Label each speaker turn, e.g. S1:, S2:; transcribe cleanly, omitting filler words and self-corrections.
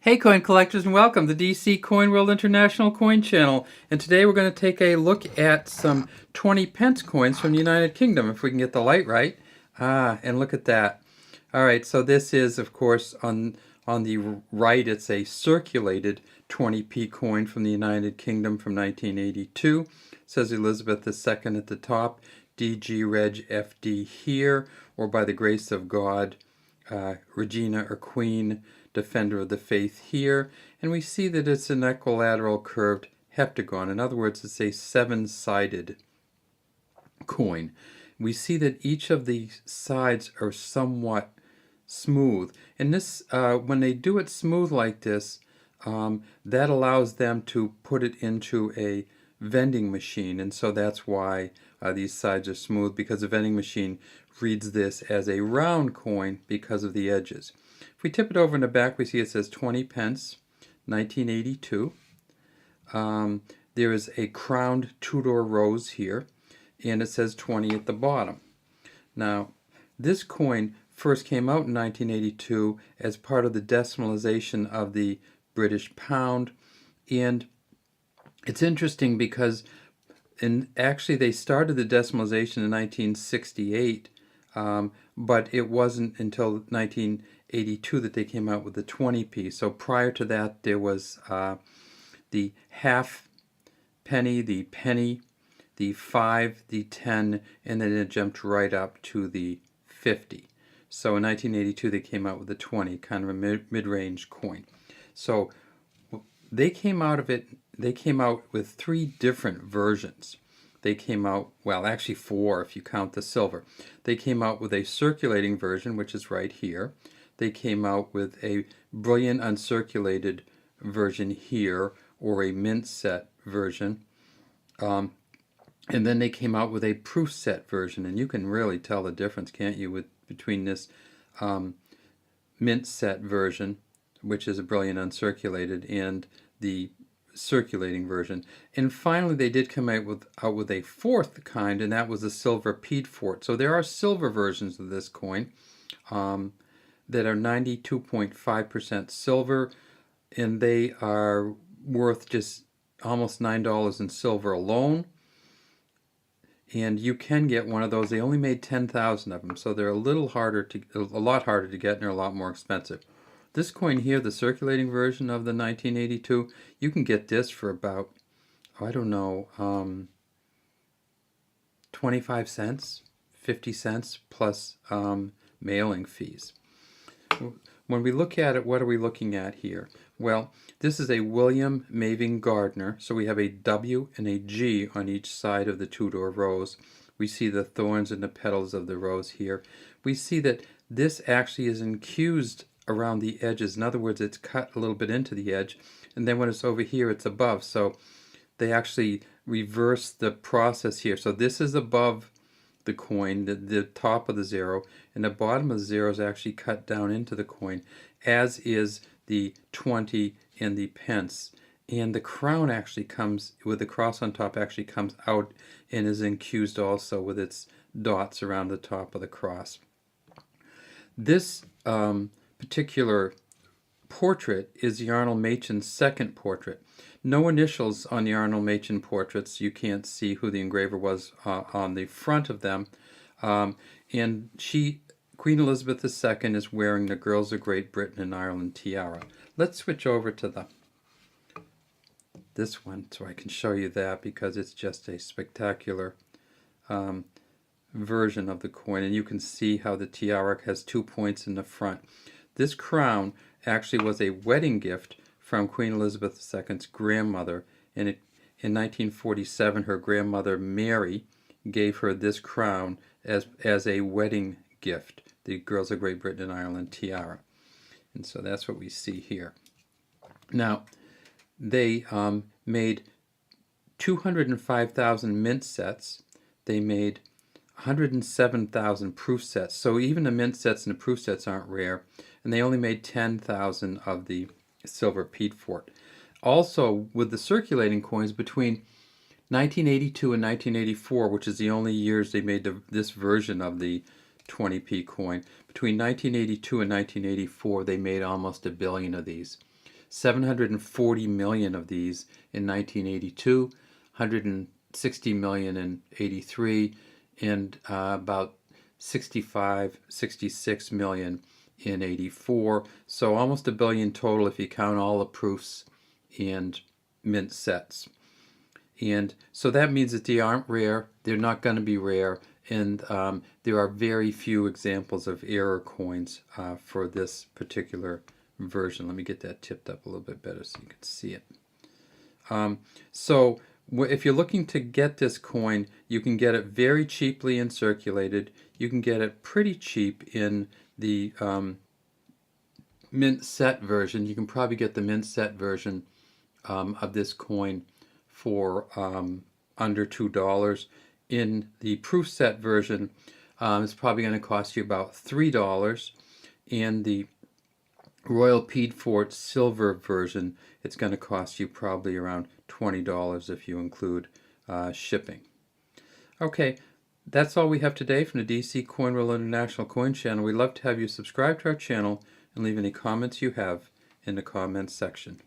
S1: Hey coin collectors, and welcome to DC Coin World International Coin Channel. And today we're going to take a look at some 20 pence coins from the United Kingdom, if we can get the light right. And look at that. All right, so this is, of course, on the right, it's a circulated 20p coin from the United Kingdom from 1982. It says Elizabeth II at the top, DG Reg FD here, or by the grace of God, Regina or Queen, Defender of the Faith here, and we see that it's an equilateral curved heptagon. In other words, it's a seven-sided coin. We see that each of the sides are somewhat smooth, and this, when they do it smooth like this, that allows them to put it into a vending machine, and so that's why these sides are smooth, because the vending machine reads this as a round coin because of the edges. If we tip it over in the back, we see it says 20 pence, 1982. There is a crowned Tudor rose here, and it says 20 at the bottom. Now, this coin first came out in 1982 as part of the decimalization of the British pound, and it's interesting because actually they started the decimalization in 1968, but it wasn't until 1982 that they came out with the 20p. So prior to that, there was the half penny, the penny, the 5, the 10, and then it jumped right up to the 50. So in 1982, they came out with the 20, kind of a mid-range coin. So they came out with 3 different versions. They came out, well, actually 4 if you count the silver. They came out with a circulating version, which is right here. They came out with a brilliant uncirculated version here, or a mint set version. And then they came out with a proof set version, and you can really tell the difference, can't you, between this mint set version, which is a brilliant uncirculated, and the circulating version. And finally, they did come out with a 4th kind, and that was a silver Piedfort. So there are silver versions of this coin that are 92.5% silver, and they are worth just almost $9 in silver alone. And you can get one of those. They only made 10,000 of them, so they're a lot harder to get, and they're a lot more expensive. This coin here, the circulating version of the 1982, you can get this for about, I don't know, 25 cents, 50 cents plus mailing fees. When we look at it, what are we looking at here? Well, this is a William Maving Gardner, so we have a W and a G on each side of the Tudor rose. We see the thorns and the petals of the rose here. We see that this actually is infused around the edges. In other words, it's cut a little bit into the edge, and then when it's over here, it's above. So they actually reverse the process here. So this is above the coin, the top of the 0, and the bottom of the 0 is actually cut down into the coin, as is the 20 and the pence. And the crown actually comes, with the cross on top, actually comes out and is infused also with its dots around the top of the cross. This particular portrait is the Arnold Machen's 2nd portrait. No initials on the Arnold Machen portraits. You can't see who the engraver was on the front of them. And Queen Elizabeth II, is wearing the Girls of Great Britain and Ireland tiara. Let's switch over to this one so I can show you that, because it's just a spectacular version of the coin, and you can see how the tiara has 2 points in the front. This crown actually was a wedding gift from Queen Elizabeth II's grandmother, and in 1947 her grandmother Mary gave her this crown as a wedding gift, the Girls of Great Britain and Ireland tiara. And so that's what we see here. Now, they made 205,000 mint sets. They made 107,000 proof sets. So even the mint sets and the proof sets aren't rare. And they only made 10,000 of the silver Piedfort. Also, with the circulating coins, between 1982 and 1984, which is the only years they made this version of the 20p coin, between 1982 and 1984, they made almost 1 billion of these. 740 million of these in 1982, 160 million in 83, and about 65, 66 million in 84. So almost a billion total if you count all the proofs and mint sets. And so that means that they aren't rare, they're not going to be rare, and there are very few examples of error coins for this particular version. Let me get that tipped up a little bit better so you can see it. So if you're looking to get this coin, you can get it very cheaply in circulated. You can get it pretty cheap in the mint set version. You can probably get the mint set version of this coin for under $2. In the proof set version, it's probably going to cost you about $3. In the Royal Piedfort silver version, it's going to cost you probably around $20 if you include shipping. Okay, that's all we have today from the DC Coin World International Coin Channel. We'd love to have you subscribe to our channel and leave any comments you have in the comments section.